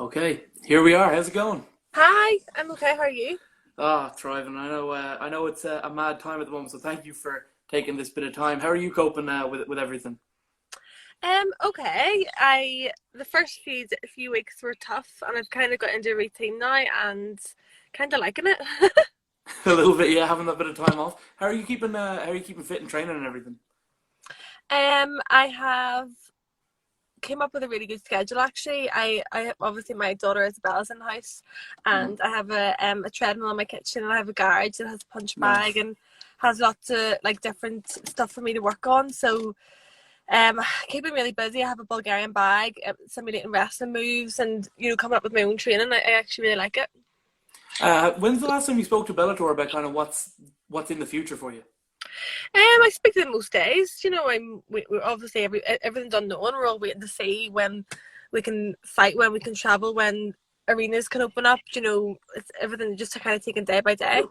Okay, here we are. How's it going? Hi, I'm okay. How are you? Thriving. I know it's a mad time at the moment, so thank you for taking this bit of time. How are you coping with everything? Okay. The first few weeks were tough, and I've kind of got into a routine now, and kind of liking it. A little bit, yeah, having that bit of time off. How are you keeping fit and training and everything? I have came up with a really good schedule actually. I obviously my daughter Isabella's in the house, Hmm. and I have a treadmill in my kitchen, and I have a garage that has a punch bag Nice. and has lots of like different stuff for me to work on. So keeping really busy. I have a Bulgarian bag, simulating wrestling moves, and coming up with my own training. I actually really like it. When's the last time you spoke to Bellator about kind of what's in the future for you? I speak to them most days. We're obviously everything's unknown. We're all waiting to see when we can fight, when we can travel, when arenas can open up. It's everything just kind of taken day by day.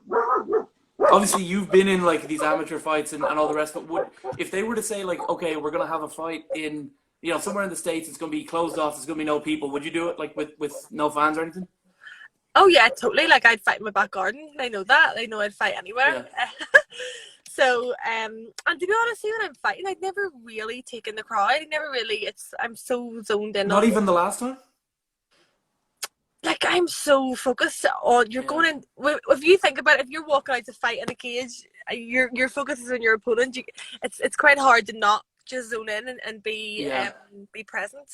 Obviously, you've been in like these amateur fights and all the rest. But if they were to say like, okay, we're gonna have a fight in somewhere in the States, it's gonna be closed off, there's gonna be no people. Would you do it like with no fans or anything? Oh yeah, totally. Like I'd fight in my back garden. They know that. They know I'd fight anywhere. Yeah. So, and to be honest, see when I'm fighting, I'd never really taken the crowd. I never really. I'm so zoned in Not on. even the last time. Like I'm so focused on you're Yeah. going in. If you think about it, if you're walking out to fight in a cage, your focus is on your opponent. It's quite hard to not just zone in and Yeah. be present.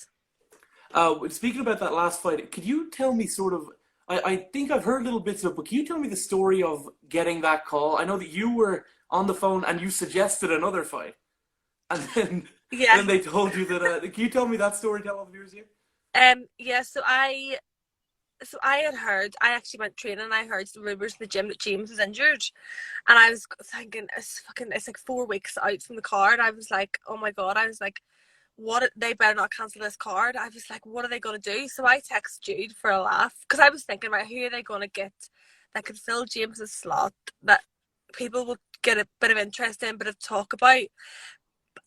Speaking about that last fight, could you tell me sort of? I think I've heard little bits of it, but can you tell me the story of getting that call? I know that you were on the phone and you suggested another fight, and then Yeah. they told you that. Can you tell me that story? Tell all the viewers here. Yeah. So I had heard. I actually went training, and I heard the rumors in the gym that James was injured, and I was thinking it's like 4 weeks out from the card. I was like, oh my god. I was like, what, they better not cancel this card. I was like, what are they going to do? So I text Jude for a laugh because I was thinking, right, who are they going to get that could fill James's slot, that people will get a bit of interest in, bit of talk about,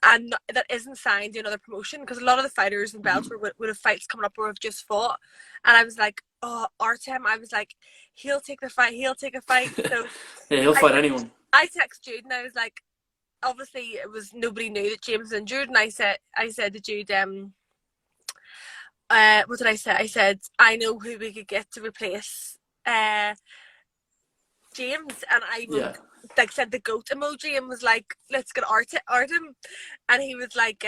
and that isn't signed to another promotion, because a lot of the fighters in Mhm. Bellator would have fights coming up or have just fought, and I was like, oh, Artem, I was like, he'll take the fight, he'll take a fight. So Yeah, he'll I fight anyone. I text Jude, and I was like, obviously it was nobody knew that James was injured, and I said to Jude, what did I say? I said I know who we could get to replace uh James, and I wrote Yeah, like sent the goat emoji and was like, let's get Artem, and he was like,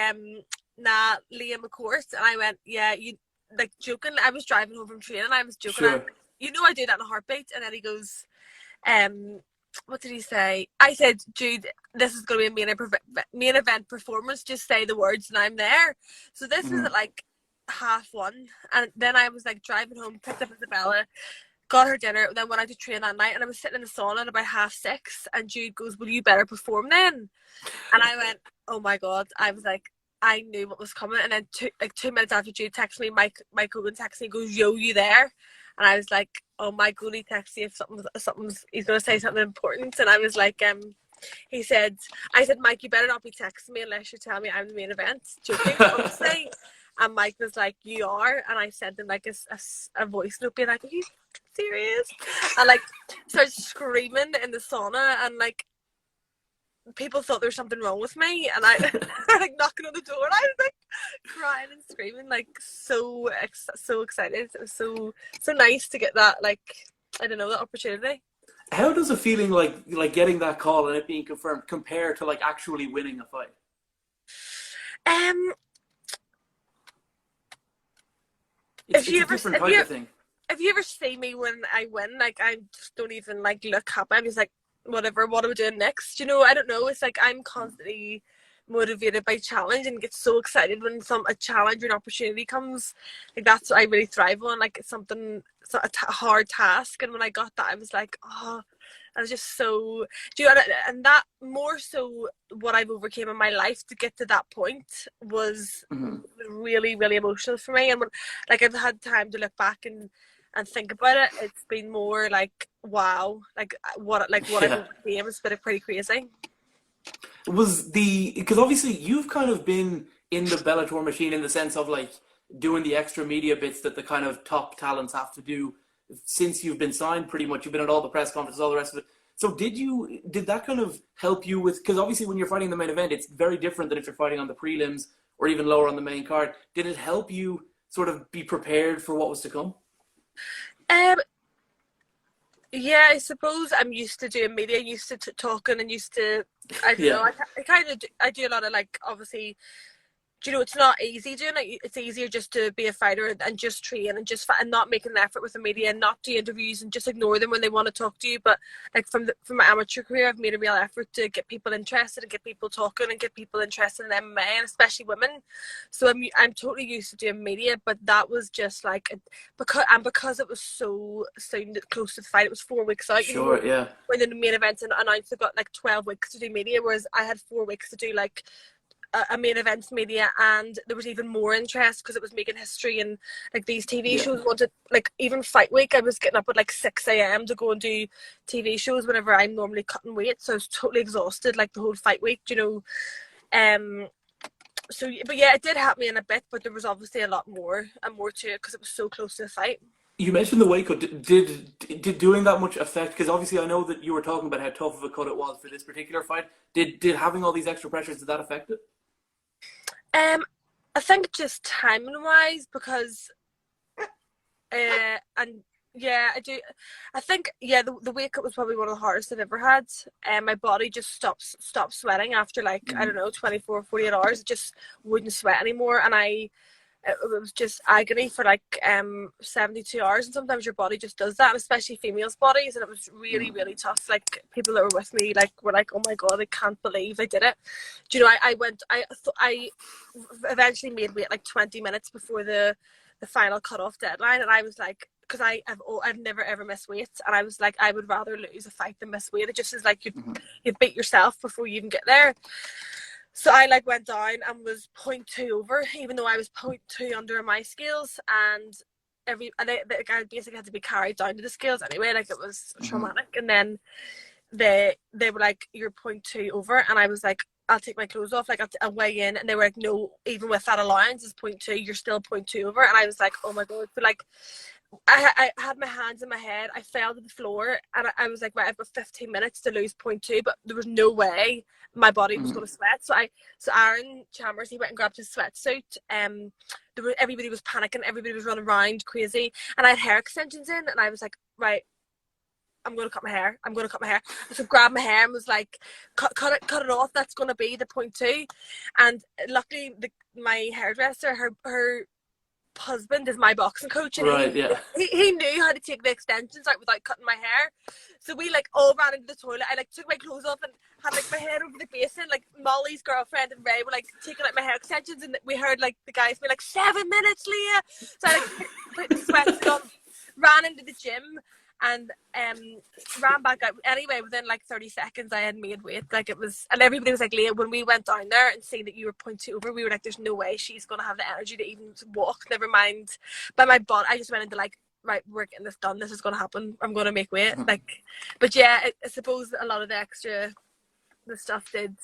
nah, Leah McCourt, and I went, yeah, you, like, joking. I was driving home from training, I was joking. I was sure. like, I do that in a heartbeat, and then he goes, um, what did he say? I said, Jude, this is going to be a main event performance. Just say the words, and I'm there. So this was Hmm. at like 1:30, and then I was like driving home, picked up Isabella, got her dinner, then went out to train that night, and I was sitting in the sauna at about 6:30, and Jude goes, "Well, you better perform then." And I went, "Oh my god!" I was like, I knew what was coming, and then 2 minutes after Jude texted me, Mike Hogan texted me, goes, "Yo, you there?" And I was like, "Oh my god, he texted me if something's he's gonna say something important." And I was like, he said, I said, "Mike, you better not be texting me unless you tell me I'm the main event," joking, obviously. And Mike was like, "You are," and I sent him like a voice note being like, "Are you serious?" And like started screaming in the sauna, and like people thought there was something wrong with me, and I like knocking on the door, and I was like crying and screaming, like so excited. It was so nice to get that, like, I don't know, that opportunity. How does a feeling like getting that call and it being confirmed compare to like actually winning a fight? Um, It's if it's you a ever different type of thing. if you ever see me when I win, like I just don't even like look happy. I'm just like, whatever. What are we doing next? I don't know. It's like I'm constantly motivated by challenge and get so excited when a challenge or an opportunity comes. Like that's what I really thrive on. Like it's something, hard task, and when I got that, I was like, oh. I was just so, and that more so what I've overcame in my life to get to that point was Hmm. really, really emotional for me. And when, like, I've had time to look back and think about it, it's been more like, wow, like what I've Yeah. overcame has been pretty crazy. Was the because obviously you've kind of been in the Bellator machine in the sense of like doing the extra media bits that the kind of top talents have to do since you've been signed pretty much. You've been at all the press conferences, all the rest of it. So did that kind of help you with, because obviously when you're fighting the main event, it's very different than if you're fighting on the prelims or even lower on the main card. Did it help you sort of be prepared for what was to come? Yeah, I suppose I'm used to doing media, used to talking, and used to, I don't know, I do a lot of, like, obviously, do you know, it's not easy doing it. It's easier just to be a fighter and just train and just fight and not make an effort with the media and not do interviews and just ignore them when they want to talk to you. But like from my amateur career, I've made a real effort to get people interested and get people talking and get people interested in MMA, and especially women. So I'm totally used to doing media, but that was just like because it was so soon close to the fight. It was 4 weeks out. Sure, you know, yeah. when the main event announced, they got like 12 weeks to do media, whereas I had 4 weeks to do like a main events media, and there was even more interest because it was making history, and like these TV shows wanted, like even fight week I was getting up at like 6 a.m. to go and do TV shows whenever I'm normally cutting weight, so I was totally exhausted like the whole fight week, you know. So but yeah, it did help me in a bit, but there was obviously a lot more and more to it because it was so close to the fight. You mentioned the weight cut. Did doing that much affect? Because obviously I know that you were talking about how tough of a cut it was for this particular fight. Did having all these extra pressures, did that affect it? I think just timing wise, because and yeah, I do. I think the weight cut was probably one of the hardest I've ever had. My body just stopped sweating after like I don't know 24, 48 hours. It just wouldn't sweat anymore, and it was just agony for like 72 hours, and sometimes your body just does that, and especially females' bodies, and it was really really tough. Like people that were with me like were like, oh my god, I can't believe I did it. Do you know, I eventually made weight like 20 minutes before the final cutoff deadline, and I was like, because I've never ever missed weight, and I was like, I would rather lose a fight than miss weight. It just is like you beat yourself before you even get there. So I like went down and was 0.2 over, even though I was 0.2 under my scales, and I basically had to be carried down to the scales anyway. Like it was traumatic, and then they were like, "You're 0.2 over," and I was like, "I'll take my clothes off, like I'll weigh in," and they were like, "No, even with that allowance, it's 0.2. You're still 0.2 over," and I was like, "Oh my god!" But like, I had my hands in my head. I fell to the floor, and I was like, right, I've got 15 minutes to lose 0.2, but there was no way my body was going to sweat. So Aaron Chalmers, he went and grabbed his sweatsuit. Everybody was panicking. Everybody was running around crazy, and I had hair extensions in, and I was like, right, I'm going to cut my hair. So grabbed my hair and was like, cut it off. That's going to be the 0.2. And luckily, my hairdresser, her husband is my boxing coach, and he knew how to take the extensions out without cutting my hair. So we like all ran into the toilet. I like took my clothes off and had like my head over the basin. Like Molly's girlfriend and Ray were like taking out my hair extensions, and we heard like the guys be like, 7 minutes, Leah. So I like put the sweats on, ran into the gym, and ran back out. Anyway, within like 30 seconds I had made weight. Like it was, and everybody was like, Leah, when we went down there and seen that you were 0.2 over, we were like, there's no way she's gonna have the energy to even walk, never mind. But my body, I just went into like, right, we're getting this done, this is gonna happen, I'm gonna make weight. Like, but yeah, I suppose a lot of the stuff did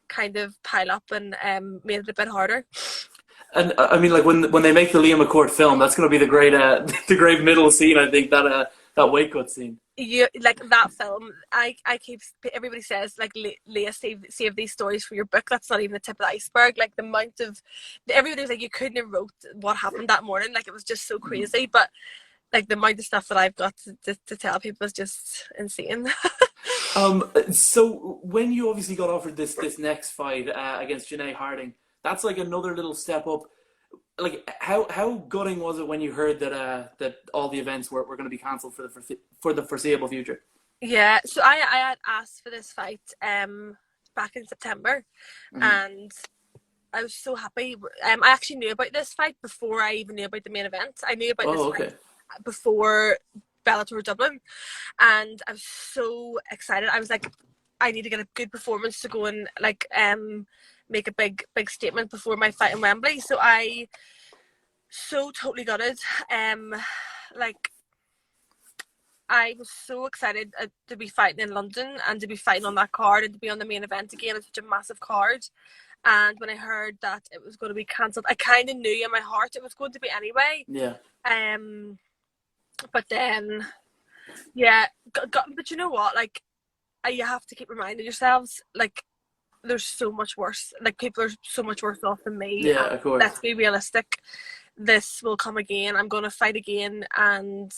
kind of pile up and made it a bit harder. And I mean, like when they make the Leah McCourt film, that's going to be the great the great middle scene. I think that weight cut scene. Yeah, like that film. I keep, everybody says like, Leah, save these stories for your book. That's not even the tip of the iceberg. Like the amount of, everybody was like, you couldn't have wrote what happened that morning. Like it was just so crazy. But like the amount of stuff that I've got to tell people is just insane. So when you obviously got offered this next fight against Janay Harding, that's like another little step up. Like how gutting was it when you heard that all the events were going to be cancelled for the foreseeable future? Yeah, so I had asked for this fight back in September, and I was so happy. I actually knew about this fight before I even knew about the main event. I knew about this fight before Bellator Dublin, and I was so excited. I was like, I need to get a good performance to go and like make a big statement before my fight in Wembley. So I so totally got it. Like I was so excited to be fighting in London and to be fighting on that card and to be on the main event again. It's such a massive card, And when I heard that it was going to be cancelled, I kind of knew in my heart it was going to be anyway. Yeah. But then, yeah, but you know what? Like, you have to keep reminding yourselves, like, there's so much worse. Like, people are so much worse off than me. Yeah, And of course. let's be realistic. This will come again. I'm going to fight again. And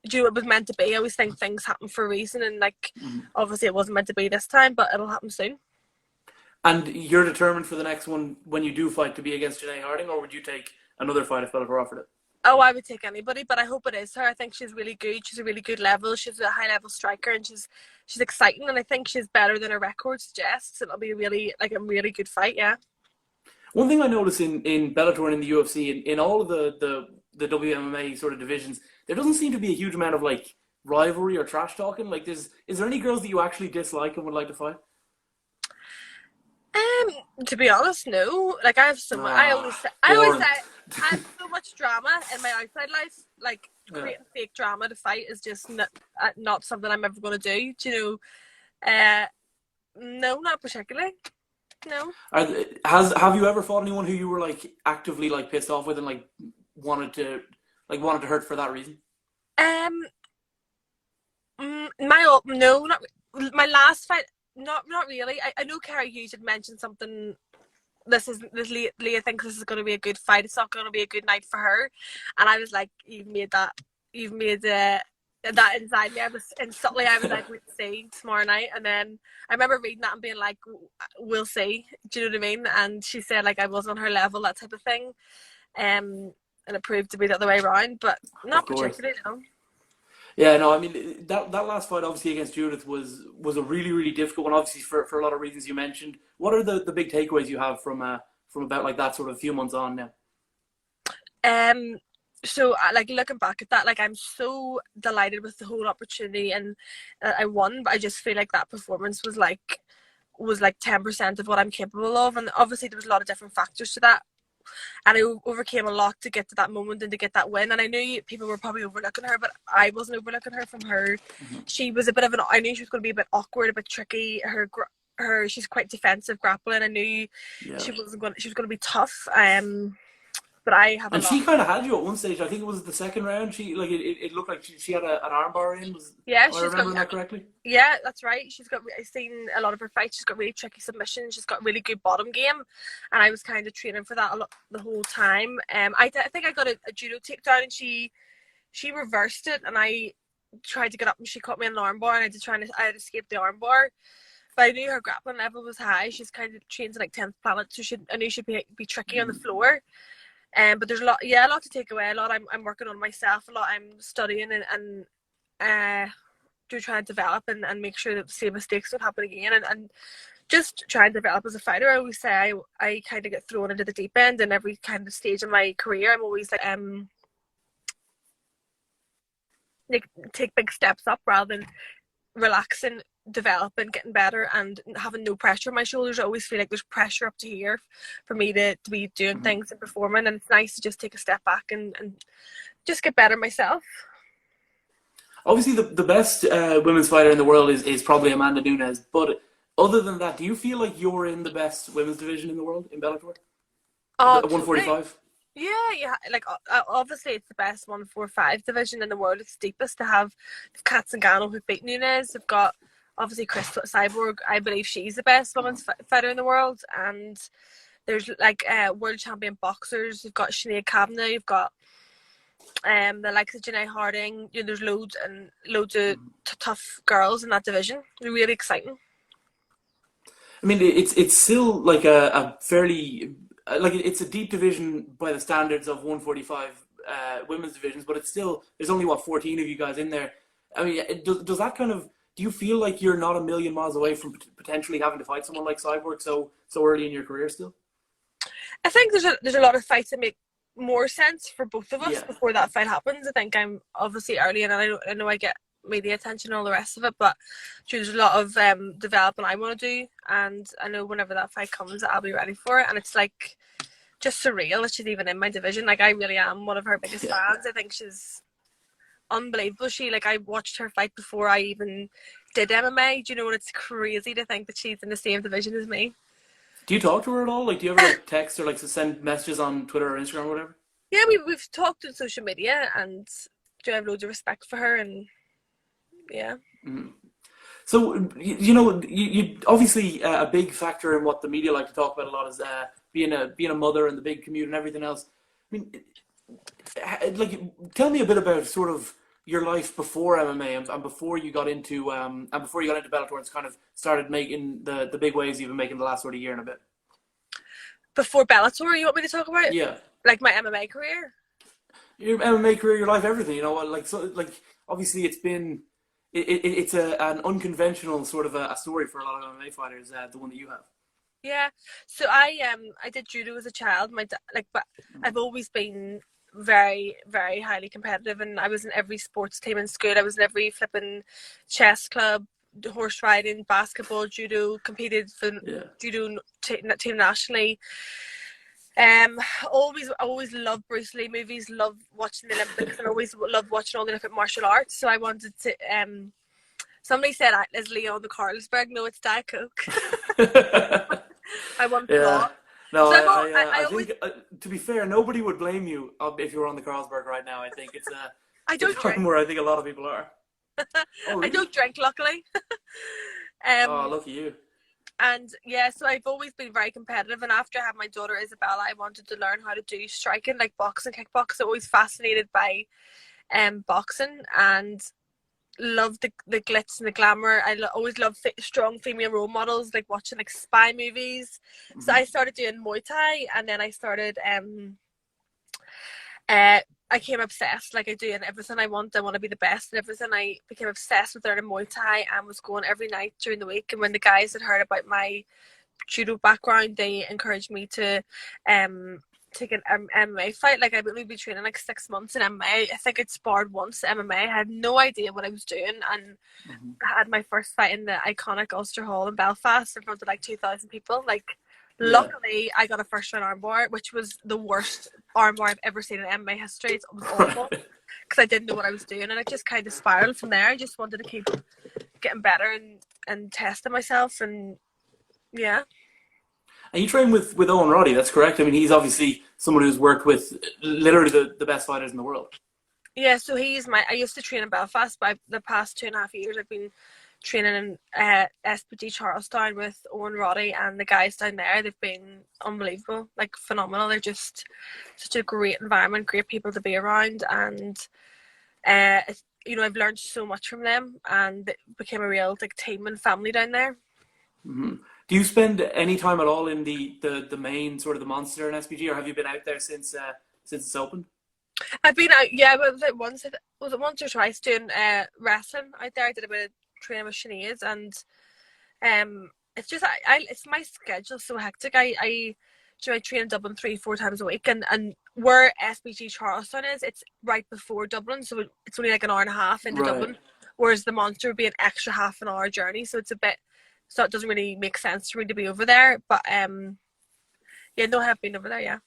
do you know, it was meant to be. I always think things happen for a reason. And, like, obviously it wasn't meant to be this time, but it'll happen soon. And you're determined for the next one, when you do fight, to be against Janay Harding, or would you take another fight if Bellator offered it? Oh, I would take anybody, but I hope it is her. I think she's really good. She's a really good level. She's a high level striker, and she's exciting. And I think she's better than her record suggests. It'll be a really good fight. Yeah. One thing I notice in Bellator and in the UFC, in all of the WMMA sort of divisions, there doesn't seem to be a huge amount of like rivalry or trash talking. Like, is there any girls that you actually dislike and would like to fight? To be honest, no. Like, I have so much. I always say I have so much drama in my outside life. Like, creating fake drama to fight is just not something I'm ever going to do. Do you know? No, not particularly. No. Have you ever fought anyone who you were like actively like pissed off with and like wanted to hurt for that reason? My last fight. Not really. I know Kerry Hughes had mentioned something. Leah thinks this is going to be a good fight. It's not going to be a good night for her, and I was like, you've made that inside me. I was like, we'll see tomorrow night. And then I remember reading that and being like, we'll see. Do you know what I mean? And she said like I wasn't on her level, that type of thing. And it proved to be the other way around, but not particularly. No. Yeah, no, I mean that last fight obviously against Judith was a really, really difficult one, obviously for a lot of reasons you mentioned. What are the big takeaways you have from about like that sort of few months on now? So like looking back at that, like I'm so delighted with the whole opportunity, and I won, but I just feel like that performance was like 10% of what I'm capable of, and obviously there was a lot of different factors to that. And I overcame a lot to get to that moment and to get that win. And I knew people were probably overlooking her, but I wasn't overlooking her. From her, she was I knew she was going to be a bit awkward, a bit tricky. She's quite defensive grappling. I knew she was going to be tough. But I have. And she kind of had you at one stage. I think it was the second round. She like it looked like she had an armbar in. Yeah, I remember that correctly. Yeah, that's right. I've seen a lot of her fights. She's got really tricky submissions. She's got really good bottom game, and I was kind of training for that a lot the whole time. I think I got a judo takedown, and she reversed it, and I tried to get up, and she caught me on an armbar, and I had escaped the armbar. But I knew her grappling level was high. She's kind of trained to like 10th planet, so I knew she'd be tricky on the floor. But there's a lot to take away. A lot I'm working on myself. A lot I'm studying and do try and develop and make sure that the same mistakes don't happen again. And just try and develop as a fighter. I always say I kind of get thrown into the deep end in every kind of stage of my career. I'm always like take big steps up rather than relaxing, developing, getting better, and having no pressure on my shoulders. I always feel like there's pressure up to here for me to be doing things and performing, and it's nice to just take a step back and just get better myself. Obviously, the best women's fighter in the world is probably Amanda Nunes. But other than that, do you feel like you're in the best women's division in the world in Bellator? 145? Yeah. Like, obviously, it's the best 145 division in the world. It's the deepest to have Kat Zingano, who beat Nunes. They've got, obviously, Chris Cyborg. I believe she's the best women's fighter in the world. And there's, like, world champion boxers. You've got Sinead Kavanagh. You've got the likes of Janay Harding. You know, there's loads of tough girls in that division. They're really exciting. I mean, it's still like a fairly like it's a deep division by the standards of 145 women's divisions, but it's still there's only 14 of you guys in there. I mean, does that kind of do you feel like you're not a million miles away from potentially having to fight someone like Cyborg so early in your career still? I think there's a lot of fights that make more sense for both of us before that fight happens. I think I'm obviously early, and I know I get media attention and all the rest of it, but there's a lot of development I want to do, and I know whenever that fight comes I'll be ready for it. And it's like just surreal that she's even in my division. Like, I really am one of her biggest fans. I think she's unbelievable. I watched her fight before I even did MMA, do you know, and it's crazy to think that she's in the same division as me. Do you talk to her at all? Like, do you ever like text or like to send messages on Twitter or Instagram or whatever? Yeah, we've talked on social media, and do have loads of respect for her, and yeah. Mm. So, you know, you obviously a big factor in what the media like to talk about a lot is being a mother and the big commute and everything else. I mean, like, tell me a bit about sort of your life before MMA and before you got into Bellator and kind of started making the big waves you've been making the last sort of year and a bit. Before Bellator, you want me to talk about? Yeah, Like my MMA career? your MMA career, your life, everything. You know, like so, like obviously it's an unconventional sort of a story for a lot of MMA fighters. The one that you have. Yeah. So I did judo as a child. But I've always been very, very highly competitive, and I was in every sports team in school. I was in every flipping chess club, horse riding, basketball, judo. Competed for judo team nationally. Always loved Bruce Lee movies. Loved watching the Olympics, and always loved watching all the different martial arts. So I wanted to. Somebody said, "Is Leon the Carlsberg?" No, it's Diet Coke. I want Yeah. that. No, So I always, think to be fair, nobody would blame you if you were on the Carlsberg right now. I think it's I it's a don't time drink. where I think a lot of people are. Oh, I really? don't drink, luckily. Oh, lucky you. And yeah, so I've always been very competitive. And after I had my daughter Isabella, I wanted to learn how to do striking, like boxing, kickboxing. Always fascinated by boxing, and loved the glitz and the glamour. Always loved strong female role models, like watching like spy movies. So I started doing Muay Thai, and then I started I became obsessed. Like I do in everything I want to be the best in everything. I became obsessed with learning Muay Thai and was going every night during the week. And when the guys had heard about my judo background, they encouraged me to take an MMA fight. Like I've only been training like 6 months in MMA. I think I'd sparred once MMA. I had no idea what I was doing, and I had my first fight in the iconic Ulster Hall in Belfast in front of like 2,000 people. Like luckily I got a first round armbar, which was the worst armbar I've ever seen in MMA history. It was awful because I didn't know what I was doing, and it just kind of spiraled from there. I just wanted to keep getting better and testing myself, and yeah. And you train with Owen Roddy, that's correct. I mean, he's obviously someone who's worked with literally the best fighters in the world. Yeah, so I used to train in Belfast, but the past 2.5 years I've been training in SPG Charlestown with Owen Roddy, and the guys down there, they've been unbelievable, like phenomenal. They're just such a great environment, great people to be around, and I've learned so much from them, and it became a real like team and family down there. Mm-hmm. Do you spend any time at all in the main sort of the monster in SPG, or have you been out there since it's opened? I've been out, yeah, but was it once or twice doing wrestling out there. I did a bit of training with Sinead, and it's just it's my schedule so hectic. I train in Dublin 3-4 times a week, and where SPG Charlestown is, it's right before Dublin, so it's only like an hour and a half into Dublin, whereas the monster would be an extra half an hour journey, so it doesn't really make sense for me to be over there. But I have been over there, yeah.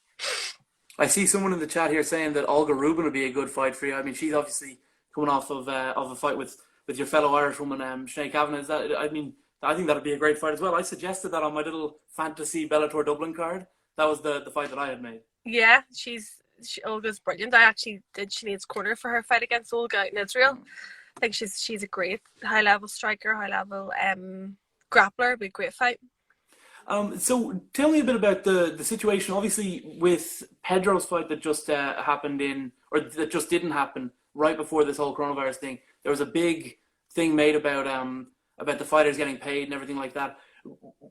I see someone in the chat here saying that Olga Rubin would be a good fight for you. I mean, she's obviously coming off of a fight with your fellow Irish woman, Janay Harding. I think that'd be a great fight as well. I suggested that on my little fantasy Bellator Dublin card. That was the fight that I had made. Yeah, Olga's brilliant. I actually did Sinead's corner for her fight against Olga in Israel. I think she's a great high level striker, high level grappler. It'd be a great fight. So tell me a bit about the situation, obviously, with Pedro's fight that just happened that just didn't happen right before this whole coronavirus thing. There was a big thing made about the fighters getting paid and everything like that.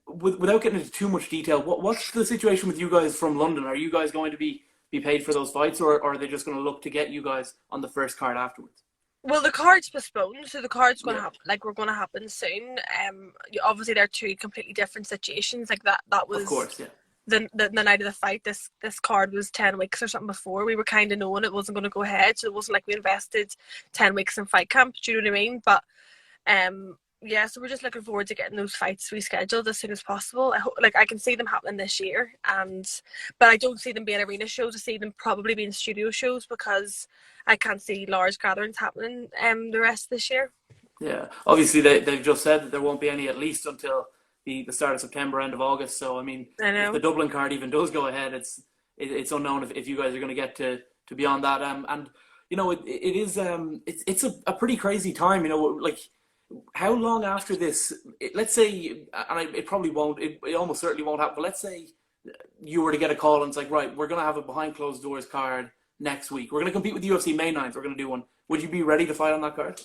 Without getting into too much detail, what's the situation with you guys from London? Are you guys going to be paid for those fights, or are they just going to look to get you guys on the first card afterwards? Well, the card's postponed, so the card's going to happen. Like, we're going to happen soon. Obviously, they're two completely different situations. Like that was, of course, yeah. The night of the fight, this card was 10 weeks or something before. We were kind of knowing it wasn't going to go ahead, so it wasn't like we invested 10 weeks in fight camp. Do you know what I mean? But yeah, so we're just looking forward to getting those fights rescheduled as soon as possible. I can see them happening this year, but I don't see them being arena shows. I see them probably being studio shows, because I can't see large gatherings happening the rest of this year. Yeah, obviously they've just said that there won't be any, at least until the start of September, end of August. So I mean, I if the know. Dublin card even does go ahead, it's unknown if you guys are going to get to be on that. And you know, it is it's a pretty crazy time. You know, like how long after this? Let's say, and it probably won't. It almost certainly won't happen. But let's say you were to get a call and it's like, right, we're going to have a behind closed doors card next week. We're going to compete with the UFC May 9th. We're going to do one. Would you be ready to fight on that card?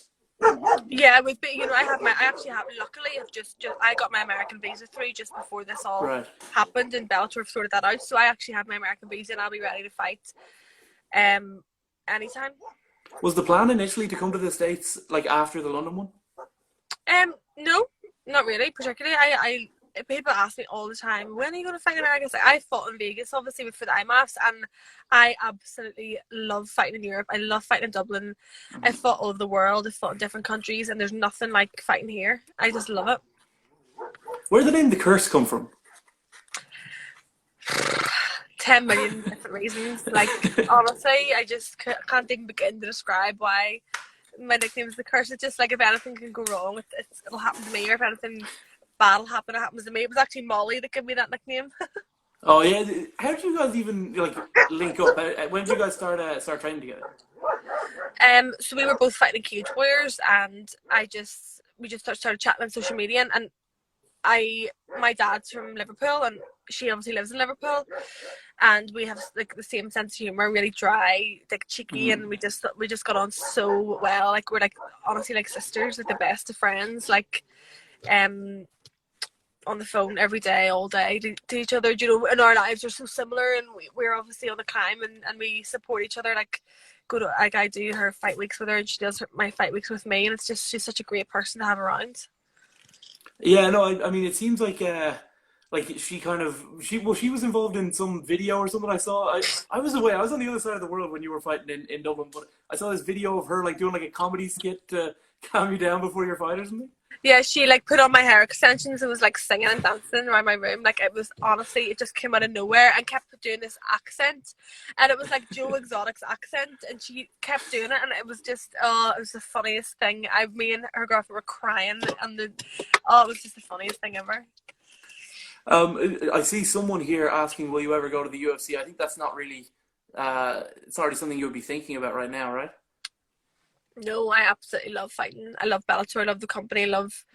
Yeah, with you know, I actually have, luckily I've just I got my American visa through just before this all Right. happened, and Bellator have sorted that out. So I actually have my American visa, and I'll be ready to fight anytime. Was the plan initially to come to the States like after the London one? No, not really. Particularly, I people ask me all the time, when are you going to fight in America? It's like, I fought in Vegas, obviously, for the IMAFs, and I absolutely love fighting in Europe. I love fighting in Dublin. I fought all over the world. I fought in different countries, and there's nothing like fighting here. I just love it. Where did the name The Curse come from? 10 million different reasons. Like, honestly, I just can't even begin to describe why my nickname is The Curse. It's just like, if anything can go wrong, it'll happen to me, or if anything bad will happen, it happens to me. It was actually Molly that gave me that nickname. Oh yeah, how did you guys even like link up? When did you guys start training together? So we were both fighting Cage Warriors, and we just started chatting on social media, and my dad's from Liverpool, and she obviously lives in Liverpool, and we have like the same sense of humor, really dry, like cheeky, and we just got on so well. Like, we're like honestly like sisters, like the best of friends, like on the phone every day, all day to each other. You know, and our lives are so similar, and we're obviously on the climb, and we support each other. Like, I do her fight weeks with her, and she does my fight weeks with me, and it's just, she's such a great person to have around. Yeah, no, I mean it seems like she was involved in some video or something I saw. I was away. I was on the other side of the world when you were fighting in Dublin, but I saw this video of her like doing like a comedy skit to calm you down before your fight or something. Yeah, she like put on my hair extensions and was like singing and dancing around my room. Like, it was honestly, it just came out of nowhere, and kept doing this accent, and it was like Joe Exotic's accent, and she kept doing it, and it was just, it was the funniest thing. Me and her girlfriend were crying, and it was just the funniest thing ever. I see someone here asking, will you ever go to the UFC? I think that's not really, it's already something you would be thinking about right now, right? No, I absolutely love fighting. I love Bellator. I love the company. I love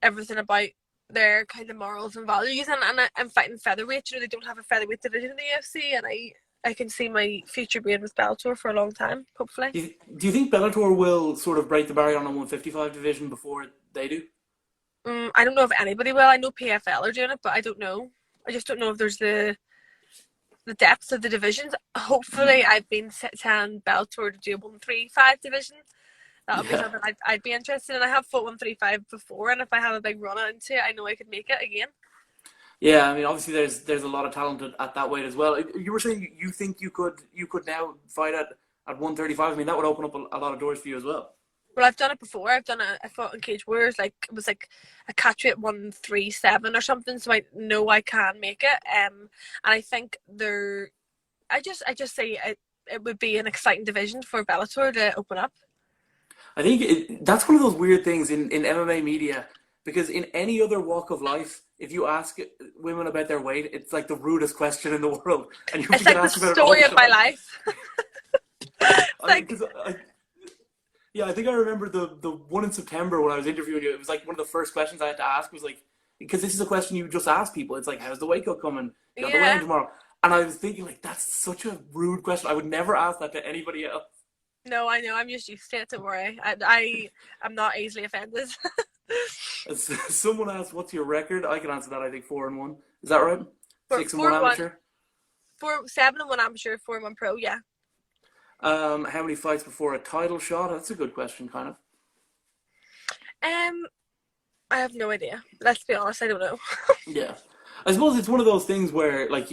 everything about their kind of morals and values. And I'm fighting featherweight. You know, they don't have a featherweight division in the UFC, and I can see my future being with Bellator for a long time, hopefully. Do you think Bellator will sort of break the barrier on the 155 division before they do? I don't know if anybody will. I know PFL are doing it, but I don't know. I just don't know if there's the depth of the divisions. Hopefully, I've been telling Bellator to do a 135 division. That would be something I'd be interested in. I have fought 135 before, and if I have a big run into it, I know I could make it again. Yeah, I mean, obviously there's a lot of talent at that weight as well. You were saying you think you could now fight at 135. I mean, that would open up a lot of doors for you as well. Well, I've done it before. I fought in Cage Warriors. Like, it was like a catch weight 137 or something. So I know I can make it. And I think I just say it would be an exciting division for Bellator to open up. I think that's one of those weird things in MMA media, because in any other walk of life, if you ask women about their weight, it's like the rudest question in the world. And you It's like the story of my life. Yeah, I think I remember the one in September when I was interviewing you. It was like one of the first questions I had to ask was like, because this is a question you just ask people. It's like, how's the weight cut coming? You got the weigh-in tomorrow. And I was thinking, like, that's such a rude question. I would never ask that to anybody else. No, I know. I'm just used to it. Don't worry. I'm not easily offended. Someone asked, what's your record? I can answer that. I think 4-1. Is that right? 6-1 amateur? 7-1 amateur, 4-1 pro, yeah. How many fights before a title shot? That's a good question, kind of. I have no idea. Let's be honest, I don't know. Yeah. I suppose it's one of those things where, like,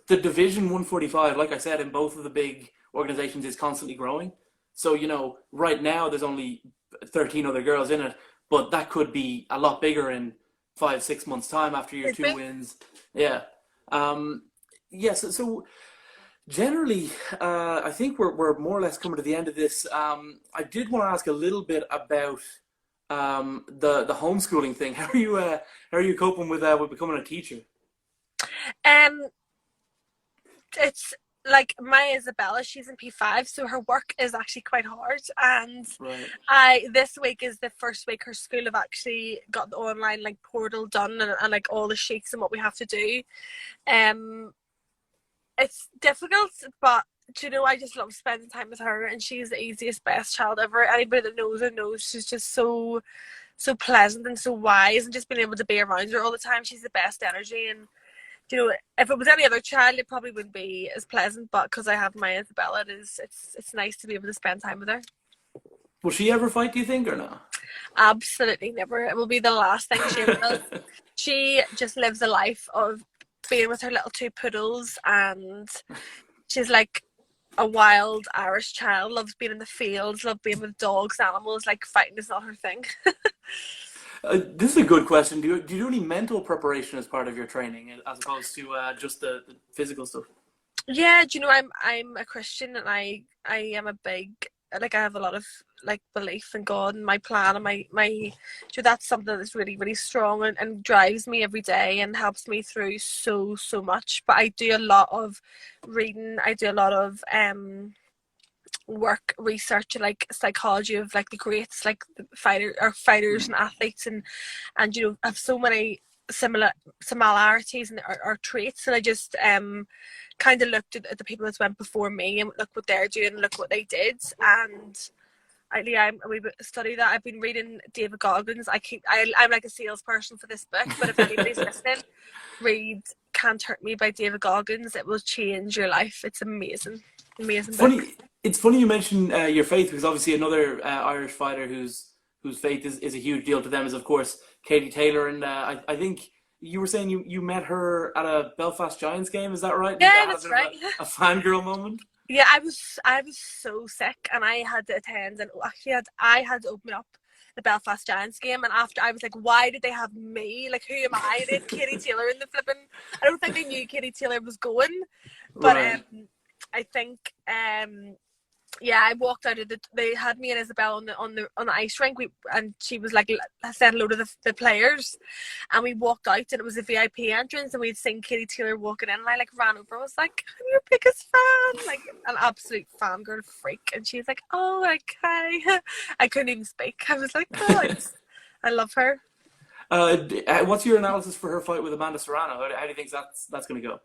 the division 145, like I said, in both of the big organizations is constantly growing. So, you know, right now there's only 13 other girls in it, but that could be a lot bigger in 5-6 months' time after your 2 wins. Yeah. So generally, I think we're more or less coming to the end of this. I did want to ask a little bit about the homeschooling thing. How are you coping with becoming a teacher? Um, it's like my Isabella, she's in P5, so her work is actually quite hard. And Right. I this week is the first week her school have actually got the online like portal done, and like all the sheets and what we have to do. Um, it's difficult, but do you know, I just love spending time with her, and she's the easiest, best child ever. Anybody that knows her knows she's just so pleasant and so wise, and just being able to be around her all the time, she's the best energy. And you know, if it was any other child, it probably wouldn't be as pleasant. But because I have my Isabella, it's nice to be able to spend time with her. Will she ever fight, do you think, or no? Absolutely never. It will be the last thing she ever does. She just lives a life of being with her little two poodles, and she's like a wild Irish child. Loves being in the fields, loves being with dogs, animals. Like fighting is not her thing. This is a good question. Do you do any mental preparation as part of your training, as opposed to just the physical stuff? Yeah, do you know, I'm a Christian, and I am a big, like, I have a lot of like belief in God and my plan, and my so that's something that's really really strong, and drives me every day and helps me through so much. But I do a lot of reading. I do a lot of work research, like psychology of like the greats, like the fighters and athletes, and you know, have so many similarities and our traits. And I just kind of looked at the people that went before me, and look what they're doing, look what they did. And I'm a wee bit study that. I've been reading David Goggins. I'm like a salesperson for this book, but if anybody's listening, read Can't Hurt Me by David Goggins. It will change your life. It's amazing book. It's funny you mention your faith, because obviously another Irish fighter whose faith is a huge deal to them is, of course, Katie Taylor. And I think you were saying you met her at a Belfast Giants game. Is that right? Yeah, that's right. A fangirl moment? Yeah, I was so sick, and I had to attend, and actually I had to open up the Belfast Giants game. And after, I was like, why did they have me? Like, who am I? They had Katie Taylor in the flipping. I don't think they knew Katie Taylor was going, but Right. I think yeah, I walked out of they had me and Isabel on the ice rink. And she was like, I said hello to the players, and we walked out, and it was a VIP entrance, and we'd seen Katie Taylor walking in, and I like ran over. I was like, I'm your biggest fan, like an absolute fangirl freak. And she was like, oh, okay. I couldn't even speak. I was like, oh, I love her. What's your analysis for her fight with Amanda Serrano? How do you think that's going to go?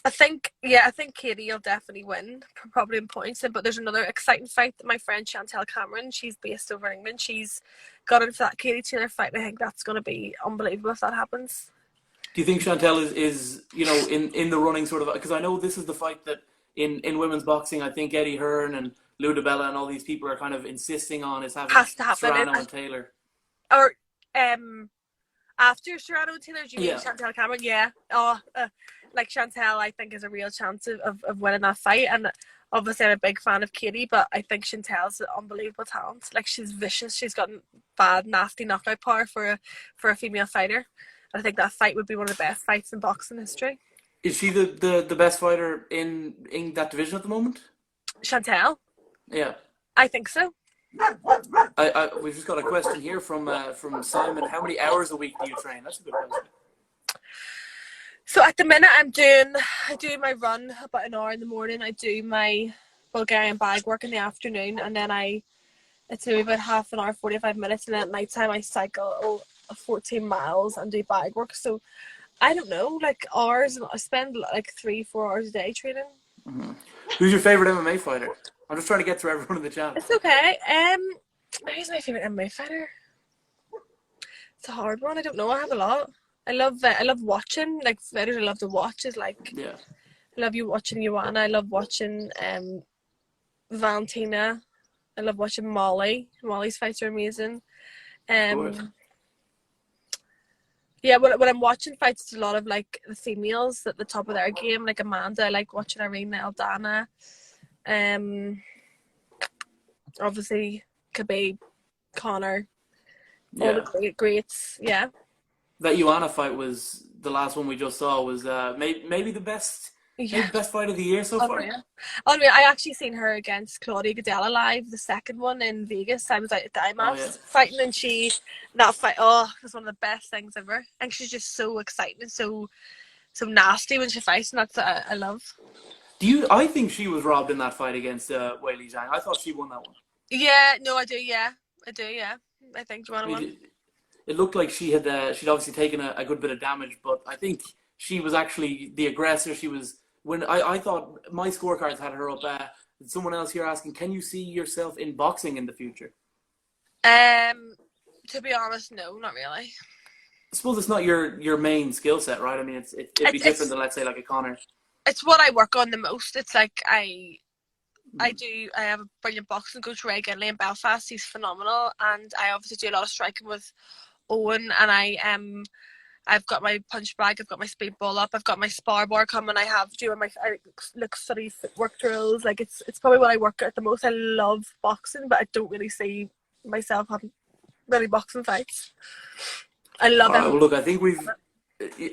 I think Katie will definitely win, probably in points. But there's another exciting fight that my friend CHANTELLE Cameron, she's based over in England, she's got in for that Katie Taylor fight, and I think that's going to be unbelievable if that happens. Do you think CHANTELLE is you know, in the running, sort of, because I know this is the fight that in women's boxing, I think Eddie Hearn and Lou DiBella and all these people are kind of insisting on, is having Has to happen. Serrano and Taylor. Or after Serrano and Taylor, do you mean Yeah. CHANTELLE Cameron? Yeah. Oh, like CHANTELLE, I think, is a real chance of winning that fight. And obviously I'm a big fan of Katie, but I think CHANTELLE's an unbelievable talent. Like, she's vicious. She's got bad, nasty knockout power for a female fighter. And I think that fight would be one of the best fights in boxing history. Is she the best fighter in that division at the moment? CHANTELLE? Yeah. I think so. We've just got a question here from Simon. How many hours a week do you train? That's a good question. So at the minute I do my run about an hour in the morning. I do my Bulgarian bag work in the afternoon, and then it's maybe about half an hour, 45 minutes, and then at night time I cycle 14 miles and do bag work. So I don't know, like hours, and I spend like 3-4 hours a day training. Mm-hmm. Who's your favorite MMA fighter? I'm just trying to get through everyone in the chat. It's okay. Who's my favorite MMA fighter? It's a hard one. I don't know. I have a lot. I love watching, like, fighters I love to watch is like, Yeah. I love you watching Joanna. I love watching Valentina. I love watching Molly. Molly's fights are amazing. Good. Yeah, when I'm watching fights, it's a lot of like the females at the top of their game, like Amanda. I like watching Irina Aldana. Obviously Khabib, Connor, all the greats. Yeah. That Joanna fight was the last one we just saw, was maybe the best Yeah. Maybe best fight of the year so far? Unreal. Unreal. I actually seen her against Claudia Gadella live, the second one in Vegas. I was out at the Oh, IMAX yeah. fighting, and that fight, oh, it was one of the best things ever. And she's just so exciting and so nasty when she fights, and that's I love. I think she was robbed in that fight against Wei Li Zhang. I thought she won that one. Yeah, no, I do, yeah. I think Joanna I won. mean, it looked like she'd obviously taken a good bit of damage, but I think she was actually the aggressor. I thought my scorecards had her up. Someone else here asking, can you see yourself in boxing in the future? To be honest, no, not really. I suppose it's not your main skill set, right? I mean, it'd be different than, let's say, like a Connor. It's what I work on the most. It's like I have a brilliant boxing coach, Ray Ginley, in Belfast. He's phenomenal, and I obviously do a lot of striking with Owen, and I've got my punch bag, I've got my speedball up, I've got my spar bar coming. I study footwork drills. Like it's probably what I work at the most. I love boxing, but I don't really see myself having many boxing fights. I love it. Well, look, I think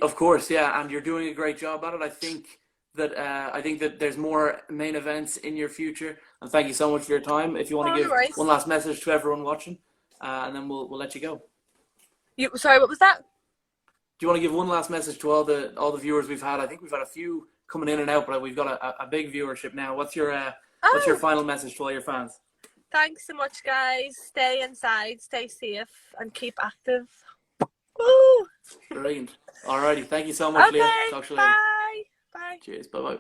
of course, yeah, and you're doing a great job at it. I think that there's more main events in your future, and thank you so much for your time. If you want to give one last message to everyone watching, and then we'll let you go. Sorry, what was that? Do you want to give one last message to all the viewers we've had? I think we've had a few coming in and out, but we've got a big viewership now. What's your final message to all your fans? Thanks so much, guys. Stay inside, stay safe, and keep active. Woo! Brilliant. Alrighty, thank you so much, Okay, Leah. Talk to you later. Bye. Cheers. Bye bye.